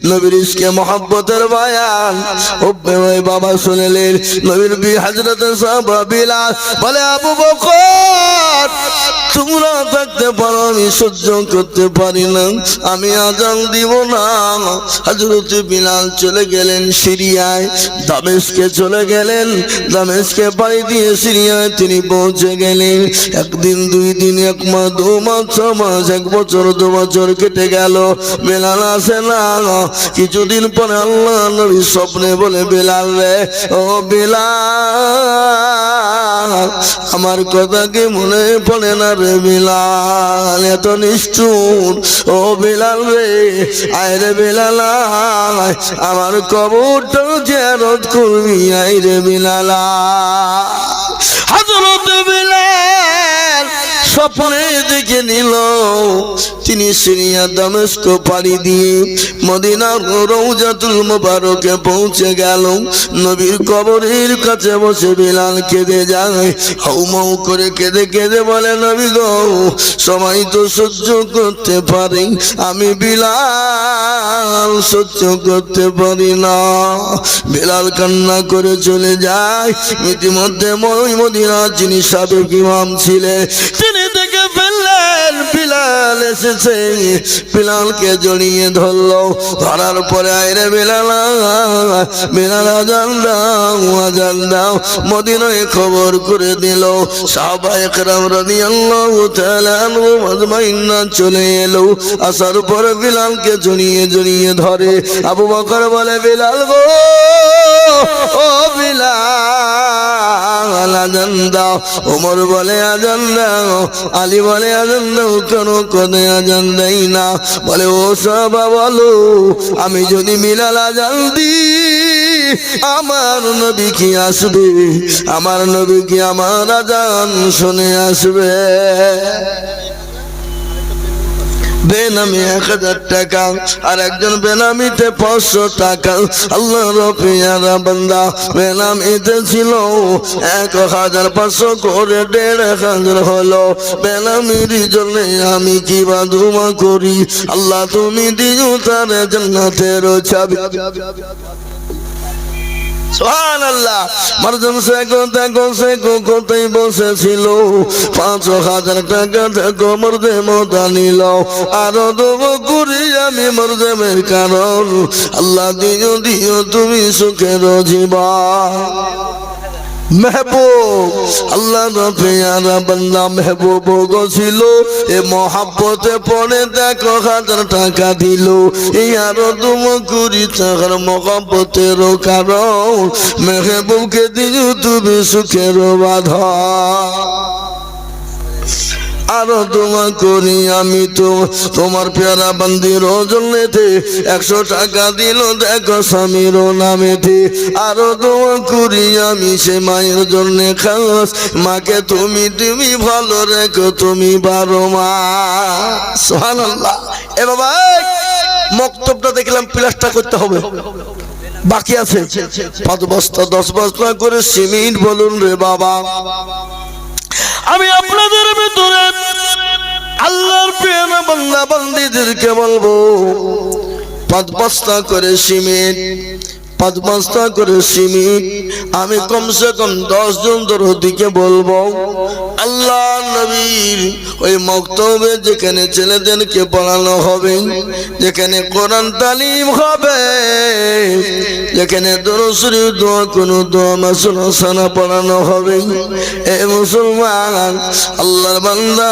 নবীর ইশকে মোহাব্বতের বয়ান ওই বাবা শুনলেন। নবীর বি হযরত সাহাবা বিলাল বলে, আবু বকর তোমরা থাকতে পারো, আমি সহ্য করতে পারি না, আমি আজান দিব না। হযরত বিলাল চলে গেলেন সিরিয়ায়, দামেস্কে চলে গেলেন। দামেস্কে পাড়ি দিয়ে সিরিয়ায় তিনি পৌঁছে গেলেন। একদিন, 2 দিন, 1 মাস, 2 মাস, 6 মাস, 1 বছর, 2 বছর কেটে গেল। বিলাল আসে না। কিছুদিন পরে আল্লাহ নবী স্বপ্নে বলে, বিলাল রে, ও বিলাল, আমার কথা কি মনে পড়ে না রে বিলাল? এত নিষ্ঠুর, ও বিলাল রে, আয় রে বিলাল, আমার কবরটা জিয়ারত করবি, আয় রে বিলাল। হযরত বিলাল স্বপ্নে দেখে নিল তিনি সিরিয়া দামেস্ক পাড়ি দিয়ে মদিনার রওজাতুল মুবারকে পৌঁছে গেল। নবীর কবরের কাছে বসে বিলাল কেঁদে যায়, হাউমাউ করে কেঁদে কেঁদে বলে, নবী গো, সবাই তো সহ্য করতে পারে, আমি বিলাল সহ্য করতে পারি না। বিলাল কান্না করে চলে যায়। ইতিমধ্যে মদিনার যিনি সাবেক ইমাম ছিলেন তিনি দেখে ফেললেন বিলাল এসেছে। বিলালকে জড়িয়ে ধরলো। ধরার পরে, আইরে বিলাল, বিলাল আজান দাও, আজান দাও। মদিনায় খবর করে দিল। সাহাবায়ে কেরাম রাদিয়াল্লাহু তাআলা আনহুম আজমাইন চলে এলো। আসার পরে বিলালকে জড়িয়ে জড়িয়ে ধরে। আবু বকর বলে, বিলাল গো, ও বিলাল আজান দাও। ওমর বলে, আজান দাও। আলী বলে, আজান দাও। কেন কোনে আজান দেই না? বলে, ও সাহাবা বলো, আমি যদি বিলাল আজান দিই, আমার নবী কি আসবে? আমার নবী কি আমার আজান শুনে আসবে? বেনামি 1000 টাকা, আর একজন বেনামিতে 500 টাকা। আল্লাহর পেয়ারা বান্দা বেনামিতে ছিল 1500 করে 1500 হলো। বেনামির জন্য আমি কি বা দুমা করি, আল্লাহ তুমি দিও তার জান্নাতের চাবি। সুবহানাল্লাহ। মারজাম সে কোথায় বসেছিল, 5000 টাকা থেকে মর্দে মতা নিল। আরো দেবো করি আমি মর্দেমের কারণ, আল্লাহ দিও দিও তুমি সুখের জীবন। महबूब अल्लाह प्यारा बंदा महबूब गो छिलो ए मोहब्बते पड़े देखो 1000 টাকা দিল। এই আরো তুম করি তার মোহাব্বতের কারণ, মেহবুবকে দিও তুমি সুখের বাধা। আরো তোমা করি আমি তো তোমার পেয়ারা বান্দির জন্যতে 100 টাকা দিল দেখো স্বামীর নামেতে। আরো তোমা করি আমি সে মায়ের জন্য খাস, মাকে তুমি তুমি ভালো রেখো তুমি 12 মাস। সুবহানাল্লাহ। এ বাবা মক্তবটা দেখলাম প্লাস্টার করতে হবে, বাকি আছে 5 বস্তা 10 বস্তা করে সিমেন্ট বলুন রে বাবা। আমি আপনাদের ভিতরে আল্লাহর পেয়ারা বান্দা বান্দীদেরকে বলবো 5 বস্তা করে সিমেন্ট, 5 বস্তা করে সিমেন্ট আমি কমসে কম 10 জন দরদিকে বলবো। আল্লাহ নবীর ওই মক্তবে যেখানে ছেলেদেরকে পড়ানো হবে, যেখানে কোরআন তালিম হবে, যেখানে দরুদ শরীফ দোয়া কোনো দোয়া মাসুল সানা পড়ানো হবে। এ মুসলমান আল্লাহর বান্দা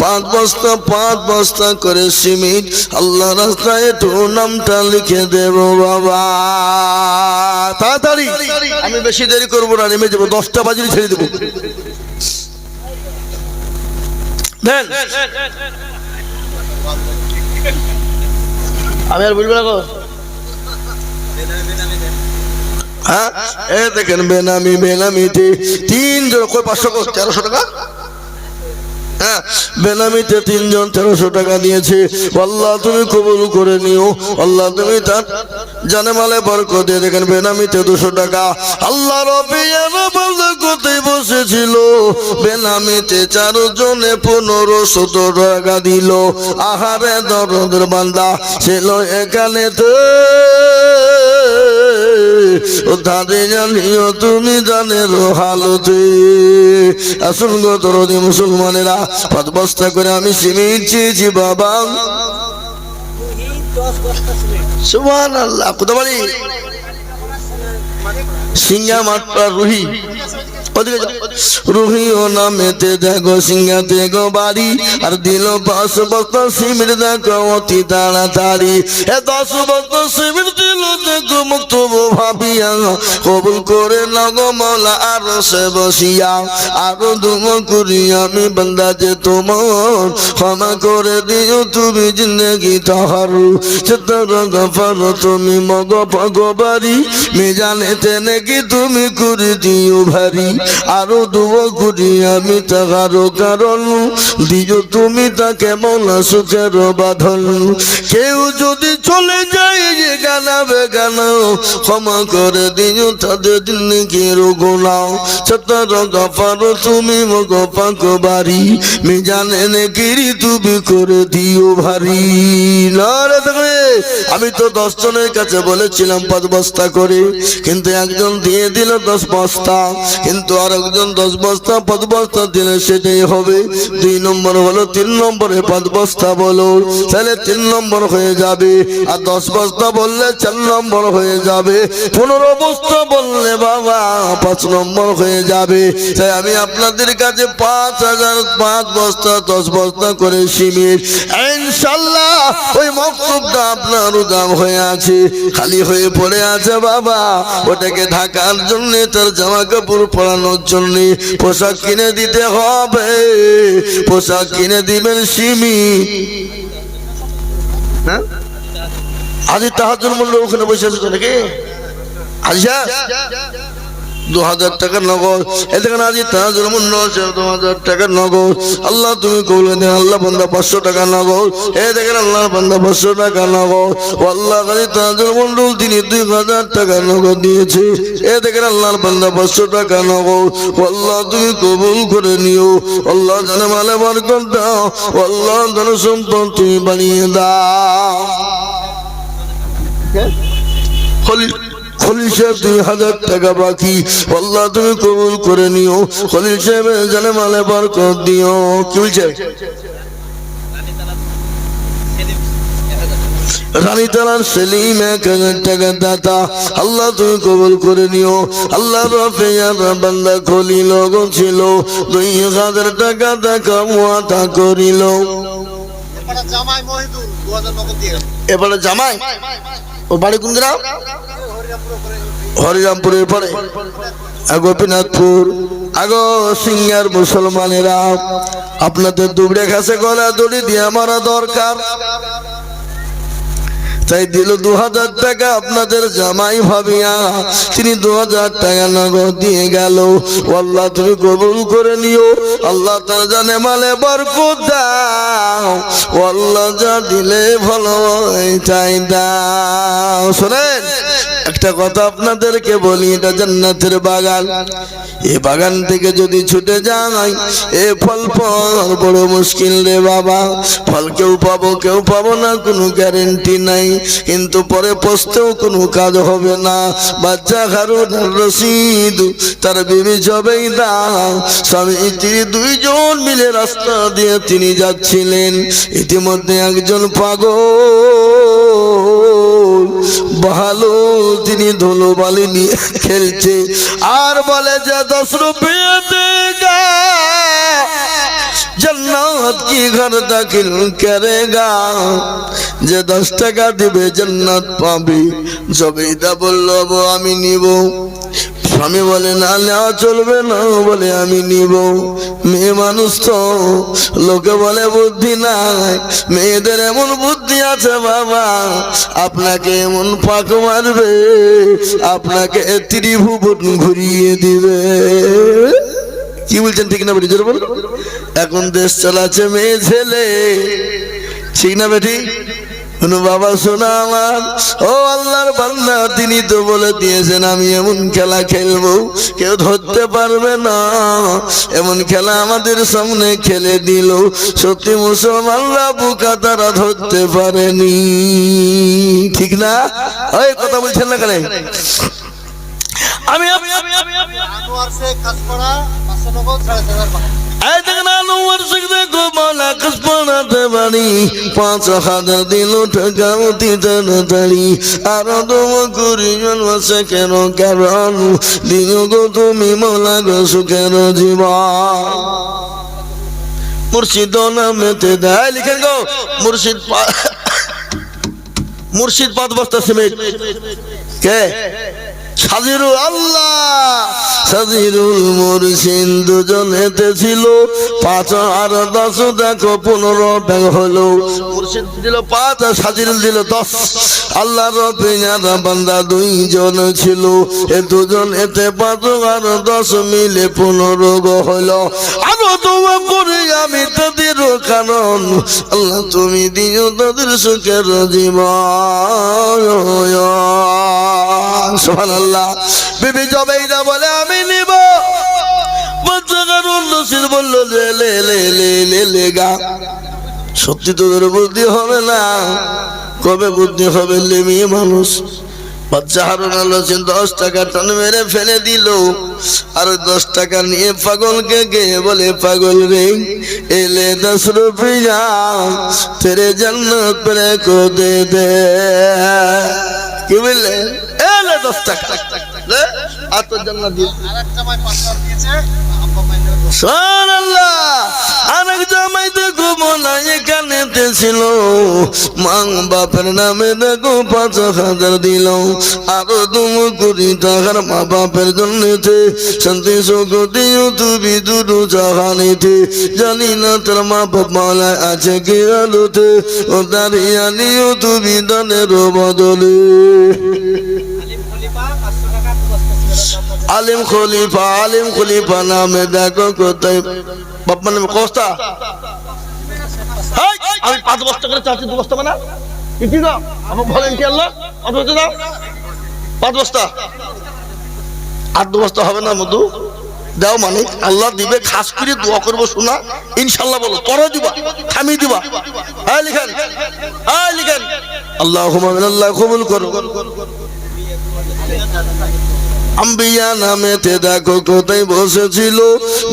5 বস্তা করে সিমেন্ট আল্লাহর রাস্তায় একটু নামটা লিখে দেব বাবা। তাড়াতাড়ি, আমি বেশি দেরি করবো না, নেমে যাবো, 10টা বাজে ছেড়ে দেবো। দেন আমি আর বলবো না গো। হ্যাঁ এ দেখেন বেনামিতে 3 জন, কই 500 1300 টাকা। হ্যাঁ বেনামিতে 3 জন 1300 টাকা দিয়েছে। আল্লাহ তুমি কবুল করে নিও, আল্লাহ তুমি তার জানে মালে বরকত দিয়ে দেখেন বেনামিতে 200 টাকা আল্লাহ রবিয়ানা বন্ধ করতে বসেছিল বেনামিতে 4 জনে 1500 টাকা দিল আহারে দরদের বান্দা ছিল এখানেতে ও তাদের জানিও তুমি জানের হালতে আসুন গো দরদি মুসলমানেরা 5 বস্তা করে আমি সিমেন্ট চেয়েছি বাবা সুবহানাল্লাহ কত বাড়ি সিঙ্গা মাত্রা রুহি রুহিও নামেতে দেখো সিঙ্গাতে গো বাড়ি আর দিল 5 বস্তা সিমেন্ট দেখো অতি তাড়াতাড়ি 10 বস্তা সিমেন্ট দিল দেখো মুক্তব ভাবিয়া কবুল করে লাগো মাওলা আর সে বসিয়া আরো দুমো করি আমি বান্দা যে তোমার ক্ষমা করে দিও তুমি জিন্দগি তাহারু চিত্তর গফর তুমি মগ ভগবারি মিজানেতে নাকি তুমি করে দিও ভারী আরো দুও করি আমি তাহারো কারণ দিও তুমি তাকে মৌলা সুখের বাঁধন কেউ যদি চলে যায় যে গানা বেগানা ক্ষমা করে দিও তাদের জিন্দেগির গুনাহ চিত্তর গফর তুমি মগ ভগবারি মিজানে নাকি তুমি করে দিও ভারী না রে দেখবে আমি তো 10 জনের কাছে বলেছিলাম 5 বস্তা করে কিন্তু একজন দিয়ে দিল 10 বস্তা কিন্তু আর একজন 10 বস্তা 5 বস্তা দিলে সেটাই হবে 2 নম্বর হলো 3 নম্বরে 5 বস্তা বলো তাহলে 3 নম্বর হয়ে যাবে আর 10 বস্তা বললে 4 নম্বর হয়ে যাবে 15 বস্তা বললে বাবা 5 নম্বর হয়ে যাবে তাই আমি আপনাদের কাছে 5 বস্তা 10 বস্তা করে সিমেন্ট ইনশাআল্লাহ ওই মকতুবটা আপনার দাম হয়ে আছে খালি হয়ে পড়ে আছে বাবা ওটাকে ঢাকার জন্য তার জামা কাপড় পরানোর জন্য পোশাক কিনে দিতে হবে পোশাক কিনে দিবেন সিমি হ্যাঁ আজ তাহাজ্জুদ মূল্য ওখানে বসে আছে নাকি আচ্ছা 2000 টাকা নগদ এখানে আজ তাহাজ্জুদ মূল্য 2000 টাকা নগদ আল্লাহ তুমি কবুল করে দেন আল্লাহ বান্দা 500 টাকা নগদ দেখেন আল্লাহর বান্দা 500 টাকা নগদ আল্লাহ কাজী তাহাজ্জুদ মূল্য তিনি 2000 টাকা নগদ দিয়েছে দেখেন আল্লাহর বান্দা 500 টাকা নগদ আল্লাহ তুমি কবুল করে নিও আল্লাহ জানে মালে বরকত দাও আল্লাহ ধন সম্পদ তুমি বানিয়ে দাও খলিল সাহেব 2000 টাকা বাকি আল্লাহ তুমি কবুল করে নিও খলিল সাহেব জানে মালে বরকত দিও কি বলছে রানী তালার সেলিম 1000 টাকা দাতা আল্লাহ তুমি কবুল করে নিও আল্লাহ রফিয়ার বান্দা খলিল গো ছিল 2000 টাকা দেখা মুআতা করিল জামাই মহিদুর 2000 নগদ দিয়ে এবারে জামাই ও বাড়ি কোন গ্রাম হরিরামপুরের পরে গোপীনাথপুর আগো সিঙ্গার মুসলমানেরা আপনাদের দুবড়ে ঘাসে গলা দড়ি দিয়ে মারা দরকার তাই দিল 2000 টাকা আপনাদের জামাই ভাবিয়া তিনি 2000 টাকা নগদ দিয়ে গেল আল্লাহ তুমি কবুল করে নিও আল্লাহ তার জানে মালে বরকত দাও আল্লাহ যা দিলে ভালো চাই দাও শুনেন একটা কথা আপনাদেরকে বলি এটা জান্নাতের বাগান এই বাগান থেকে যদি ছুটে যাই এ ফল পাওয়া বড় মুশকিল রে বাবা ফল কেউ পাবো না কোনো গ্যারেন্টি নাই কিন্তু পরে পস্তেও কোনো কাজ হবে না বাচ্চা হারুন রশিদ তার বিবি জবেইদা স্বামী স্ত্রী 2 জন মিলে রাস্তা দিয়ে তিনি যাচ্ছিলেন ইতিমধ্যে একজন পাগল ভালো তিনি ধুলোবালি নিয়ে খেলছে আর বলে যে 10 রুপিয়া দেগা जन्नत की घर दाखिल करेगा যে 10 টাকা দিবে জান্নাত পাবে জবেইদা বলল আমি নিব স্বামী বলে না নেওয়া চলবে না বলে আমি নিব মেয়ে মানুষ তো লোকে বলে বুদ্ধি নাই মেয়েদের এমন বুদ্ধি আছে বাবা আপনাকে এমন পাক মারবে আপনাকে ত্রিভুবন ঘুরিয়ে দিবে কি বলছেন ঠিক না বেটি জোরে বল এখন দেশ চালাচ্ছে মেয়ে ছেলে ঠিক না বেটি বাবা শোনা আমার, ও আল্লাহর বান্দা, তিনি তো বলে দিয়েছেন আমি এমন খেলা খেলবো কেউ ধরতে পারবে না। এমন খেলা আমাদের সামনে খেলে দিল, সত্যি মুসলমানরা বোকা, তারা ধরতে পারেনি। ঠিক না? ওই কথা বলছেন না কেন? আমি আনোয়ার শেখ কাজপাড়া 500 নগদ 4.5 এই দেখেন আনোয়ার শেখ দেখো মালা কাজপাড়াতে বাড়ি 5,000 দিল টাকা অতি তাড়াতাড়ি। আরো তোমার কুড়িজন আছে কেন কারণ দিও গো তুমি মোলা গো সুখের জীবন। মুর্শিদ নামেতে দেয় লিখেন গো মুর্শিদ মুর্শিদ 5 বস্তা সিমেন্ট। কে? সাজিরুল আল্লাহ সাজিরুল মুর্শিদ দুজনেতে ছিল 5 আর 10 দেখো 15 ব্যাগ হলো। মুর্শিদ দিল 5 আর সাজিরুল দিল 10। আল্লাহর পেয়ারা বান্দা 2 জন ছিল, এ দুজন এতে 5 আর 10 মিলে 15 হলো। আরো দোয়া করি আমি তাদের কারণ আল্লাহ তুমি দিও তাদের সুখের জীবন। সুবহানাল্লাহ। বিবি জবেইদা বলে আমি নিব, বাচ্চাকারুল নসির বলল লে লে লে লে লে লে গা। সত্যি তোদের বুদ্ধি হবে না, কবে বুদ্ধি হবে? লেমিয়ে মানুষ। বাচ্চা হারুন আল্লাহ 10 টাকা টান মেরে ফেলে দিল, আর 10 টাকা নিয়ে পাগলকে গিয়ে বলে পাগল রে এলে 10 রুপিয়া তেরে জান্নাত পরে কো দে দে। কি বললে? এলে 10 টাকা লে আর তো জান্নাত দিয়ে আরেকটা ভাই 5 দিয়েছে আব্বা মাইনে। সুবহানাল্লাহ। আরেক জামাই দেখো মনে এখানেতে ছিল, মা বাপের নামে দেখো 5,000 দিল। আরো তুমি 20 টাকার মা বাপের জন্যতে শান্তি সুখ দিও তুমি দুটো জাহানেতে। জানি না তোর মা বাপ মালায় আছে কি আলোতে, ও দাঁড়িয়ে নিও তুমি দানের বদলে। আলিম খলিফা নামে দেখো কোথায় বাপ নামে কস্তা। আমি 5 বস্তা করে চাচ্ছি, 2 বস্তা মানে কি গো আমার ভলেন্টিয়ার লোক অত দাও 5 বস্তা আর 2 বস্তা হবে না মধু দাও, মানে আল্লাহ দিবে। খাস করে দোয়া করবো শোনা ইনশাআল্লাহ। বলো পরে দিবা, থামিয়ে দিবা। হ্যাঁ লিখেন, হ্যাঁ লিখেন। আল্লাহুম্মা আল্লাহ কবুল করো। আম্বিয়া নামেতে দেখো কোথায় বসেছিল,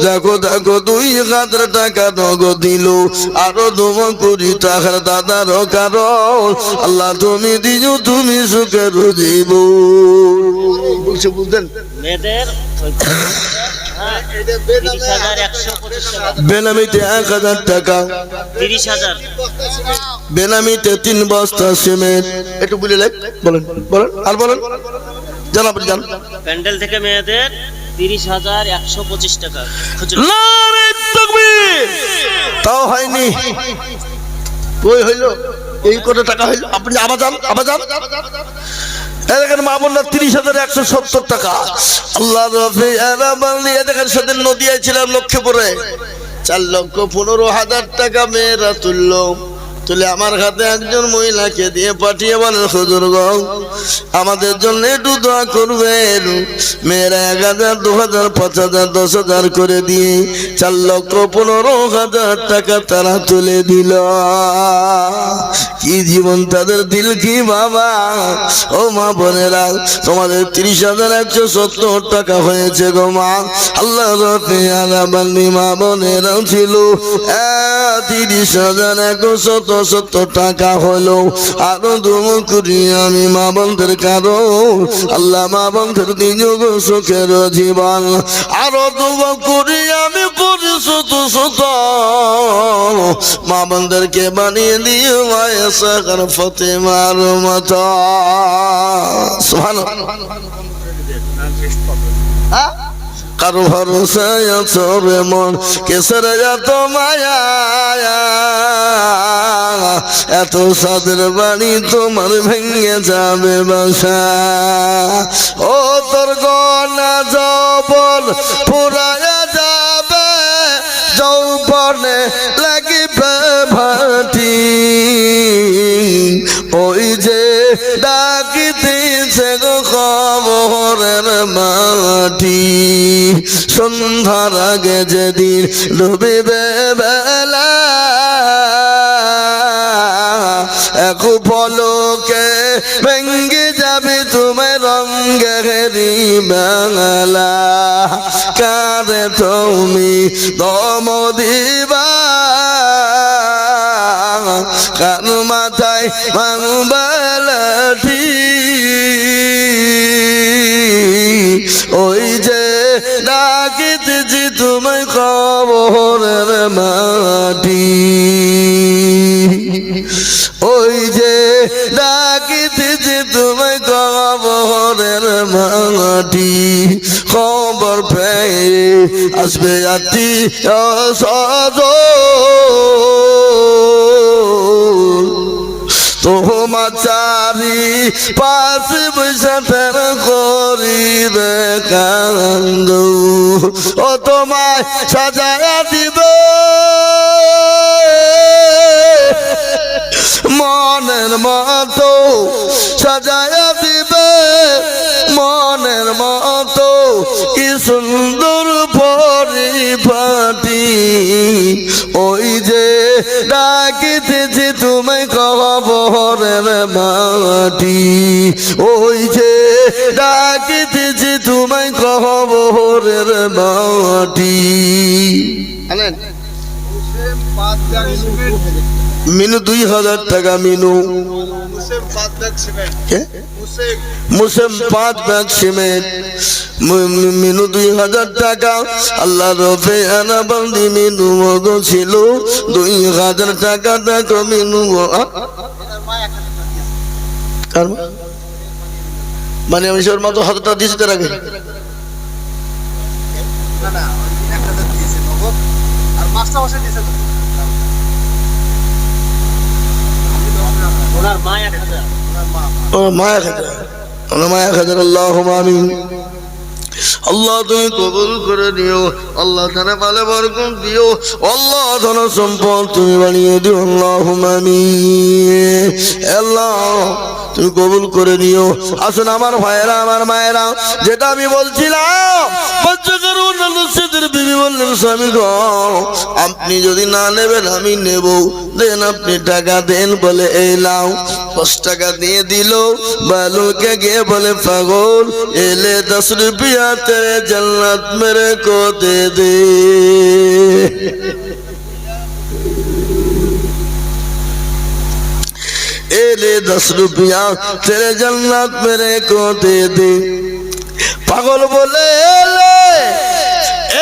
দেখো দেখো 2,000 টাকা নগদ দিল। আরো 20 টাকার দাদার কারণ আল্লাহ তুমি দিও তুমি সুখের জীবন। বলছে বুঝলেন মেয়েদের বেনামিতে 1,000 টাকা, 30,000 বেনামিতে 3 বস্তা সিমেন্ট। একটু বলে বলেন বলেন আর বলেন জান আপনি জান। প্যান্ডেল থেকে মেয়েদের 30,125 টাকা। নারে তাকবীর। তাও হয়নি, ওই হইলো এই কত টাকা হইলো? আপনি আবার যান আবার যান। এখানে মা বললো 30,170 টাকা। আল্লাহ রফি এরা বাংলি দেখেন সেদিন নদিয়ায় ছিলাম লক্ষ্মীপুরে 4,15,000 টাকা মেয়েরা তুললো। তুলে আমার হাতে একজন মহিলাকে দিয়ে পাঠিয়ে বলেন হুজুর গো আমাদের জন্য একটু দোয়া করবেন। মেয়েরা 1,000 2,000 5,000 10,000 করে দিয়ে 4,15,000 টাকা তারা তুলে দিল। কি জীবন তাদের দিল কি বাবা। ও মা বোনেরা তোমাদের 30,170 টাকা হয়েছে গো মা। আল্লাহ রফি আলা বান্দি মা বোনেরা ছিল 30,170 টাকা হলো। আরো দুম করি আমি মা বোনদের কারণ আল্লাহ মা বোনদের দিন সুখের জীবন। আরো দুম করি আমি করি শত শত মা বোনদেরকে বানিয়ে দিয়ে মায়ের ফতেমার মতো। কারো ভরসায় চরে মন কেসের এত মায়া, এত সাদের বাড়ি তোমার ভেঙে যাবে বাসা। ও তোর গনা যৌবন ফুরায়া যাবে, যৌবনে লাগিবে ভাটি ওই যে ডাকিতেছে গো কবরের মাটি সন্ধ্যার আগে যেদিন ডুবিবে বেলা এক পলকে ভেঙ্গে যাবে তোমার রঙ্গেরি বাংলা কারে তুমি দম দিবা কার মাথায় মাংবালাঠি ওই যে ডাকিতেছি তোমায় কবরের মাটি ওই যে ডাকিতেছি তোমায় কবরের মাটি খবর পেয়ে আসবে আত্মীয় স্বজন তোমার চারি পাশ বৈশাখের করিবে কান্দ ও তোমায় সাজায়া দিবে মনের মতো সাজায়া দিবে মনের মতো কি সুন্দর পরিপাটি ওই যে ডাকিতেছি তুমি কবরের মাটি ওই যে ডাকিতেছি তুমি কবরের মাটি মিনু 2000 টাকা মিনু মুসেম 5 ব্যাগ সিমেন্ট মিনু 2000 টাকা আল্লাহ রফে আনা বন্দি মিনু মগো ছিল 2000 টাকা দেখো মিনু মানে আমি সর মতো হাতটা দিয়েছি তার আগে মায়া খাজার আল্লাহ আমিন আল্লাহ তুমি কবুল করে নিও আল্লাহ তারা ভালো বরকত দিও আল্লাহ ধন সম্পদ তুমি বানিয়ে দিও আল্লাহুম্মা আমিন আল্লাহ তুমি কবুল করে নিও আসুন আমার ভাইয়েরা আমার মায়েরা যেটা আমি বলছিলাম বিবি বললেন স্বামী গো আপনি যদি না নেবেন আমি নেব দেন আপনি টাকা দেন বলে এই লাও 5 টাকা দিয়ে দিল বালুকে গিয়ে বলে পাগল এলে 10 रुपया तेरे जन्नत मेरे को दे दे एले 10 रुपया तेरे जन्नत मेरे को दे दे पागल बोले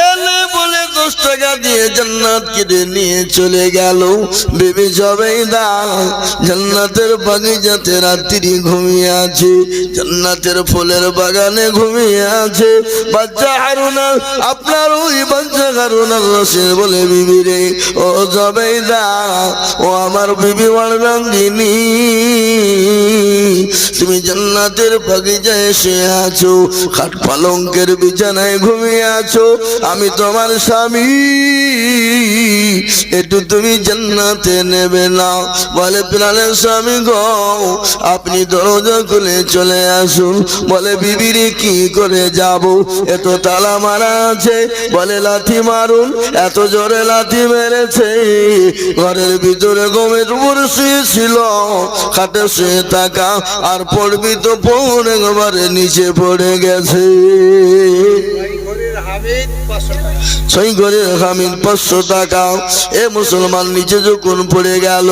एले बोले 10 টাকা দিয়ে জান্নাত কিনে নিয়ে চলে গেল বিবি জবেদা জান্নাতের বাগিচাতে রাত্রি ঘুমিয়ে আছে জান্নাতের ফুলের বাগানে ঘুমিয়ে আছে বাচ্চা হারুনা আপনার ওই বাচ্চা হারুনার রসে বলে বিবি রে ও জবেদা ও আমার বিবি ওয়ারঙ্গিনী তুমি জান্নাতের বাগিচায় এসে আছো খাট পালঙ্কের বিছানায় ঘুমিয়ে আছো আমি তোমার স্বামী একটু তুমি জান্নাতে নেবে না বলে প্রাণের স্বামী গো আপনি দরজা খুলে চলে আসুন বলে বিবিরে কি করে যাব এত তালা মারা আছে বলে লাথি মারুন এত জোরে লাথি মেরেছে ঘরের ভিতরে গমের উপর শুয়েছিল খাটে শুয়ে থাকা আর পড়বি তো পড়ে একবারে নিচে পড়ে গেছে ছয় ঘরের হামিদ 500 টাকা এ মুসলমান নিচে যখন পড়ে গেল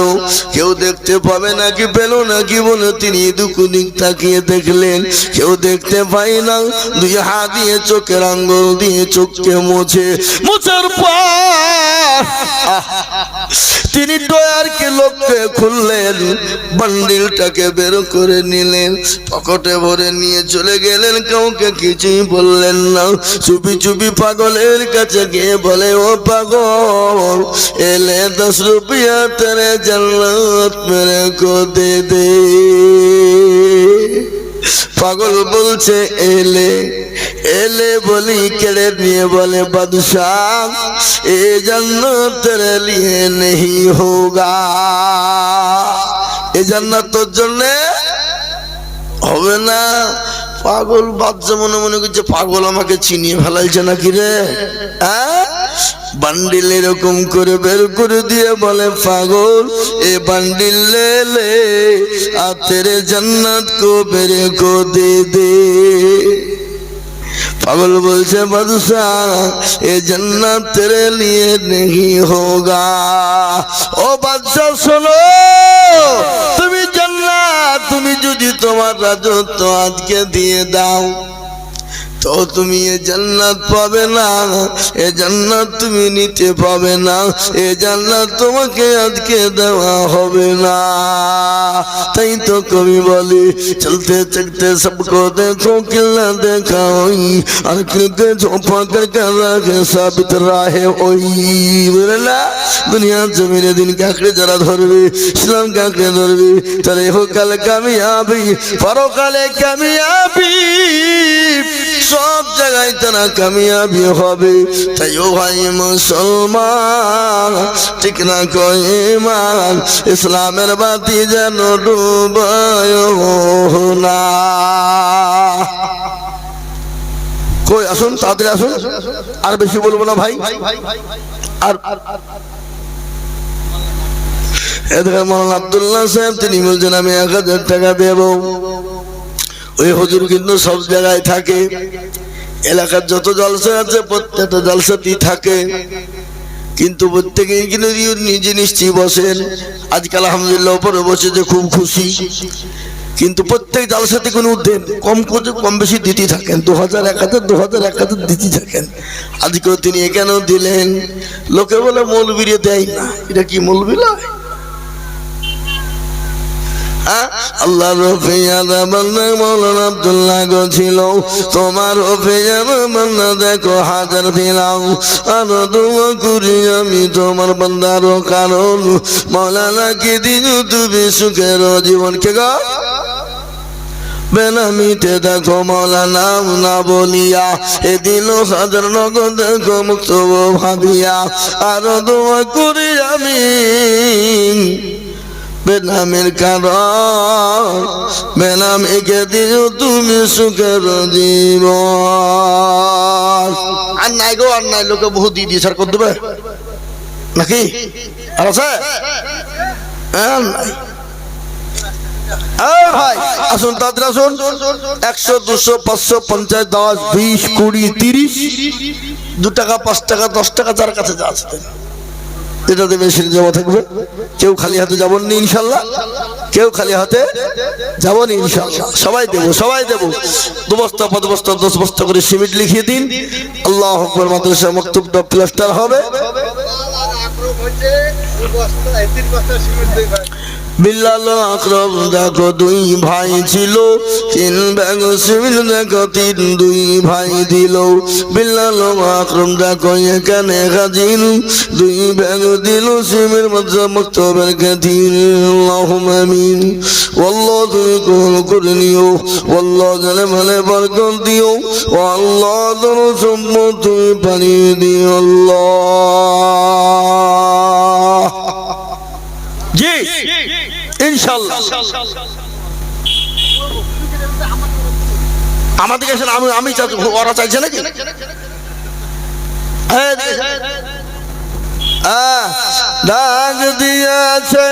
কেউ দেখতে পাবে নাকি পেল নাকি বলে তিনি দুকুদিক তাকিয়ে দেখলেন কেউ দেখতে পাই না দুই হাত দিয়ে চোখের আঙ্গুল দিয়ে চোখকে মোছার পর তিনি ডয়ারকে লোককে খুললেন বান্ডিলটাকে বের করে নিলেন পকেটে ভরে নিয়ে চলে গেলেন কাউকে কিছুই বললেন না চুপি চুপি পাগলের কাছে গিয়ে বলে ও পাগল এলে 10 रुपया तेरे जन्नत मेरे को दे दे পাগল বলছে এলে এলে বলি কেড়ে নিয়ে বলে বাদশাহ এ জান্নাত तेरे लिए नहीं होगा এই জান্নাত তোর জন্য হবে না। পাগল বাচ্চা মনে মনে করছে পাগল আমাকে চিনিয়ে ফেলাইছে নাকি রে। বান্ডিল এরকম করে বের করে দিয়ে বলে পাগল এ বান্ডিল লে লে আর তেরে জান্নাত কো বেরে কো দে দে। পাগল বলছে বাদশাহ এ জান্নাত তেরে লিয়ে नहीं होगा। ও বাদশাহ শোনো, তুমি জান্নাত তুমি যদি তোমার রাজত্ব আজকে দিয়ে দাও তো তুমি এ জান্নাত পাবে না, এ জান্নাত তুমি নিতে পাবে না, এ জান্নাত তোমাকে আজকে দেওয়া হবে না। তাই তো কবি বলি চলতে চলতে সবকো দেখো কিল্লা দেখা ওই আর কিলকে ঝোপা করকে রাখে সাবিত রাহে ওই। বুঝলা দুনিয়া জমিনে দিন কাকড়ে যারা ধরবে ইসলাম কাকড়ে ধরবে তাহলে হোকাল কামিয়াবি পরকালে কামিয়াবি সব জায়গায় তারা কামিয়াবি হবে। তাই ও ভাই মুসলমান ঠিক না কইমান ইসলামের বাতি যেন ডুবায় না। কই আসুন তাড়াতাড়ি আসুন, আর বেশি বলবো না ভাই। আর এদিকে মৌলানা আব্দুল্লাহ সাহেব তিনি বলছেন আমি 1000 টাকা দেব। ওই হুজুর কিন্তু সব জায়গায় থাকে, এলাকার যত জলসা আছে প্রত্যেকটা জলসাতেই থাকে, কিন্তু প্রত্যেকেই কিন্তু নিজে নিশ্চয়ই বসেন। আজকাল আলহামদুলিল্লাহ উপরে বসে যে খুব খুশি, কিন্তু প্রত্যেক জলসাতে কোনো উঠেন কম করে কম বেশি দিতে থাকেন, 2000 1000 2000 1000 দিতে থাকেন। আজকেও তিনি এখানেও দিলেন। লোকে বলে মৌলবীরে দেয় না, এটা কি মৌলবী নয়? আল্লাহ রফিয়ারা বান্দা মৌলানা আব্দুল্লাহ গো ছিল, তোমার রফিয়ারা বান্দা দেখো হাজার দিলাম। আর দোয়া করি আমি তোমার বান্দার কারণ মৌলানাকে দিন তুমি সুখের জীবনকে গো বেনামিতে দেখো মৌলানা না বলিয়া এ দিল হাজার নগদ দেখো মুক্ত ভাবিয়া। আর দোয়া করি আমি বেনামের কারণ বেনাম একে দিও তুমি সুখের জীবন। আর নাই গো আর নাই, লোকে বহু দিয়ে দিয়ে সার করে দেবে নাকি আর আছে ভাই। আসুন তাদের আসুন 100 200 500 50 10 20 20 30 2 টাকা 5 টাকা 10 টাকা যার কাছে যা আছে এটাতে বেশি জমা থাকবে। কেউ খালি হাতে যাবেন না ইনশাল্লাহ, কেউ খালি হাতে যাবেন ইনশাল্লাহ। সবাই দেবো সবাই দেবো। 2 বস্তা 5 বস্তা 10 বস্তা করে সিমেন্ট লিখিয়ে দিন। আল্লাহু আকবার মাদ্রাসা মক্তবটা প্লাস্টার হবে। বিল্লাল আকরাম দেখো 2 ভাই ছিল, 3 ব্যাগ সিমেন্ট দেখো 3 2 ভাই দিল। বিল্লাল আকরাম দেখো এখানে হাজির, 2 ব্যাগ দিল সিমেন্ট মাদ্রাসা মক্তবের খাতির। আল্লাহুম্মা আমিন। আল্লাহ তুমি কবুল করে নিও, আল্লাহ জানে ভালো বরকত দিও, ও আল্লাহ তোমার সম্পদ তুমি বাড়িয়ে দিও আল্লাহ। জি ইনশাআল্লাহ আমাদের কাছে আমি ওরা চাইছে নাকি? ডাক দিয়েছে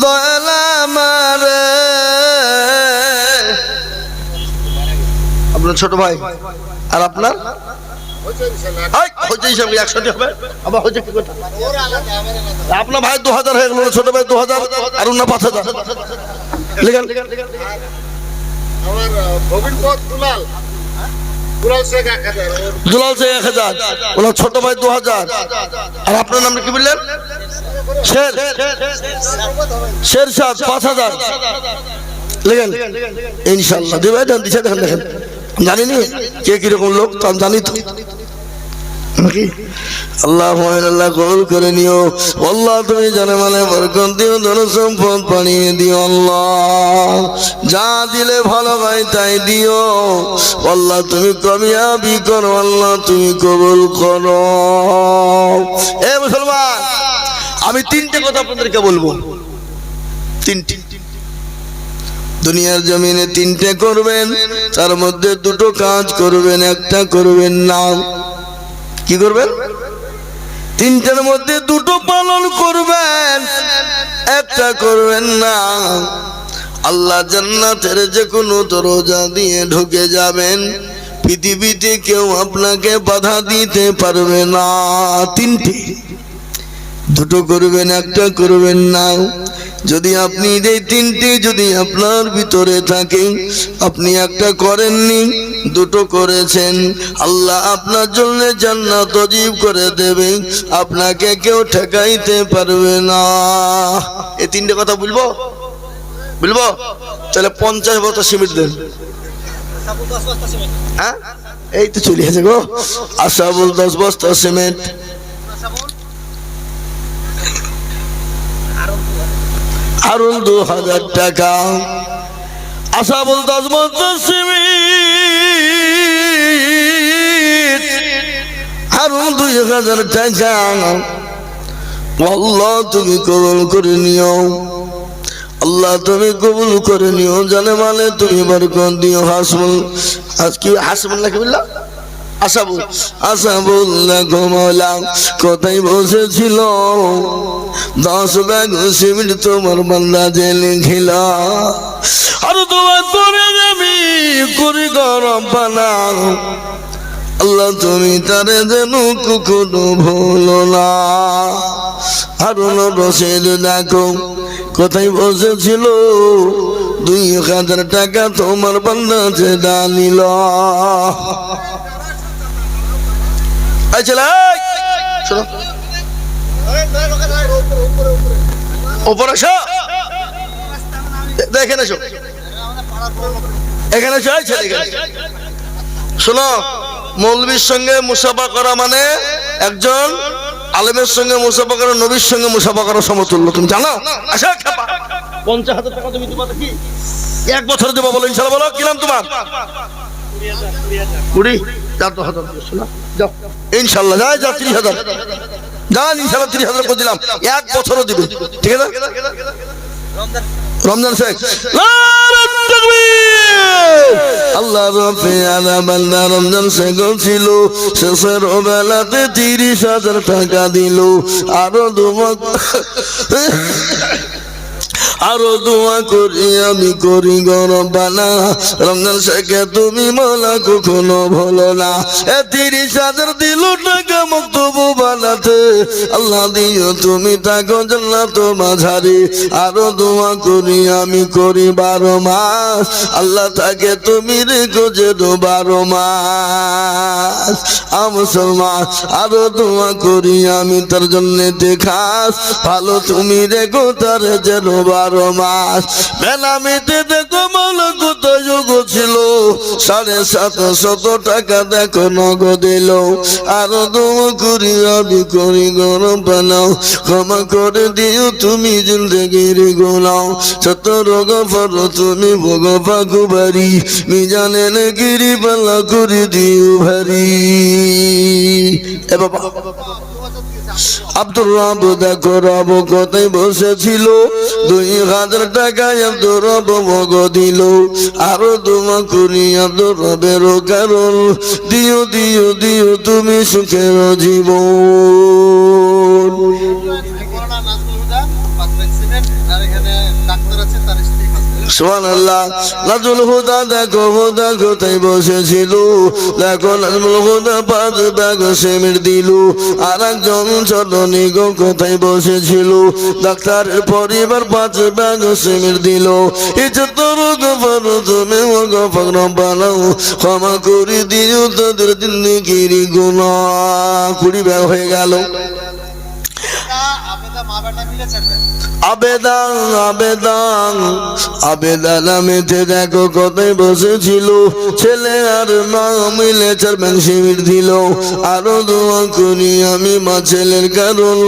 দয়ালা মারে আপনার ছোট ভাই আর আপনার আপনার ভাই 2000 হয়ে গেল, ছোট ভাই 2000 আর অন্য 5000 লিখেন। দুলাল শেখ 1000, ওনার ছোট ভাই 2000 আর আপনার নাম কি বললেন? শের সাদ 5000 লিখেন ইনশাআল্লাহ। দিবে দিছে দেখেন দেখেন, জানিনি কে কিরকম লোক তা জানি তো নাকি। আল্লাহ আল্লাহ কবুল করে নিও, আল্লাহ তুমি জানে মানে বরকত দিও, ধন সম্পদ বানিয়ে দিও আল্লাহ। যা দিলে ভালো হয় তাই দিও আল্লাহ, তুমি কামিয়াবি করো আল্লাহ, তুমি কবুল করো। এ মুসলমান আমি 3টে কথা আপনাদেরকে বলবো, তিনটি দুনিয়ার জমিনে তিনটে করবেন, তার মধ্যে দুটো কাজ করবেন, একটা করবেন না। কি করবেন? তিনটার মধ্যে দুটো পালন করবেন, একটা করবেন না। আল্লাহ জান্নাতের যে কোনো দরজা দিয়ে ঢুকে যাবেন, পৃথিবীতে কেউ আপনাকে বাধা দিতে পারবে না। তিনটি, দুটো করবেন, একটা করবেন না। যদি আপনি এই তিনটি যদি আপনার ভিতরে থাকে, আপনি একটা করেননি, দুটো করেছেন, আল্লাহ আপনার জন্য জান্নাত ওয়াজিব করে দেবে, আপনাকে কেউ ঠেকাইতে পারবে না। এই তিনটে কথা বলবো বলবো তাহলে 50 বস্তা সিমেন্ট দেন। হ্যাঁ, এই তো চলে আছে গো। আশাবুল 10 বস্তা সিমেন্ট, আরুল 2000 টাকা। আশাবুল 10 বস্তা সিমেন্ট, আরুল 2000 টাকা। আল্লাহ তুমি কবুল করে নিও, আল্লাহ তুমি কবুল করে নিও, জানে মানে তুমি বরকত দিও। হাসবুল, আজকে হাসবুল নাকি বললাম? আশাবুল, আশাবুল্লাহ ঘুমালা কোথায় বসেছিল, 10 ব্যাগ সিমেন্ট তোমার বান্দা যে লিখিল। আর তোমার করে আমি করি গরম বানা, আল্লাহ তুমি তারে যেন কখনো ভুলো না। হারুন রশিদ দেখো কোথায় বসেছিল, 2000 টাকা তোমার বান্দা যে দানিল। ওপর আসো, দেখেন এসো, এখানে শোনো, মৌলবীর সঙ্গে মুসাফা করা মানে একজন আলেমের সঙ্গে মুসাফা করা নবীর সঙ্গে মুসাফা করা সমতুল্য। তুমি জানো? আচ্ছা 50,000 টাকা তুমি দিবা কি 1 বছর দেবো বলো? ইনশাআল্লাহ বলো। কি নাম তোমার? 20 4,000 শোনা যাও ইনশাআল্লাহ। যা 30,000 যান, ইনশাআল্লাহ 30,000 করে দিলাম, 1 বছরও দিবে। ঠিক আছে? রমজান শেখ আল্লাহ বান্দা রমজান শেখ ছিল, শেষের বেলাতে 30,000 টাকা দিল। আরো দোয়া করি আমি করি গরম বানা, রমজান শেখে তুমি মালা কখনো ভুলো না। 30,000 দিল টাকা মক্তবু বানাতে, আল্লাহ দিও তুমি থাকো জান্নাত মাঝারি। আরো দোয়া করি আমি করি 12 মাস, আল্লাহ থাকে তুমি রেখো যে 12 মাস। মুসলমান আরো দোয়া করি আমি তার জন্য খাস, ভালো তুমি রেখো তার যেন 12 মাস। বেনামিতে দেখো মাওলা কত যোগ ছিল, 750 টাকা দেখো নগদ এলো। আরো দোয়া করি আমি করি গরম বানাও, ক্ষমা করে দিও তুমি জিন্দেগির গুনাহ। 17 গফর তুমি ভগবা গুবারি, মিজানের গিরি পাল্লা করে দিও ভারী। এ বাবা আব্দুর রব দেখো রব কোথায় বসেছিল, 2000 টাকায় আব্দুর রব মগ দিল। আরো দোয়া করি আব্দুর রবের কারণ, দিও দিও দিও তুমি সুখের জীবন। সুবহানাল্লাহ। নাজুল হুদা দেখো হুদা কোথায় বসেছিল, দেখো নাজুল হুদা 5 ব্যাগ সিমেন্ট দিল। আর একজন চলনি গো কোথায় বসেছিল, ডাক্তারের পরিবার 5 ব্যাগ সিমেন্ট দিল। এই ছোট গফর তুমি গফর বানাও, ক্ষমা করে দিও তাদের জিন্দেগির গুনাহ। 20 ব্যাগ হয়ে গেল। আবেদন আবেদন আবেদন নামেতে দেখো কোথায় বসেছিল, ছেলে আর মা মিলে 4 ব্যাগ সিমেন্ট দিল। আরো দোয়া করি আমি মা ছেলের কারণ,